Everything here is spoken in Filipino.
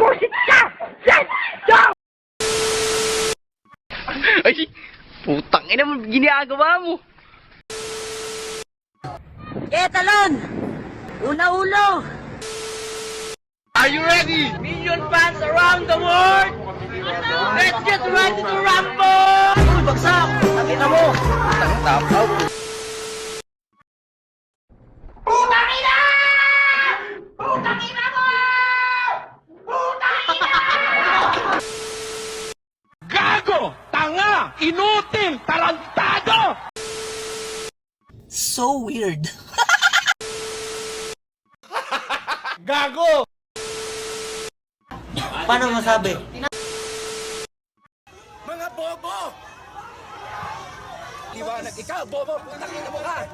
Bullshit ka! Shit! Go! Ay, putang ina mo, ginagawa mo. Talon! Una ulo! Are you ready? Million fans around the world! Let's get ready to rumble! Uy, bagsak! Nakita mo! Tap out. Putang ina! Putang ina mo! Putang ina! Gago! Tanga! Inutil! Tarantado! So weird. Gago! Paano masabi? Mga bobo! Liwanag ikaw, bobo! Putang ina mo ka!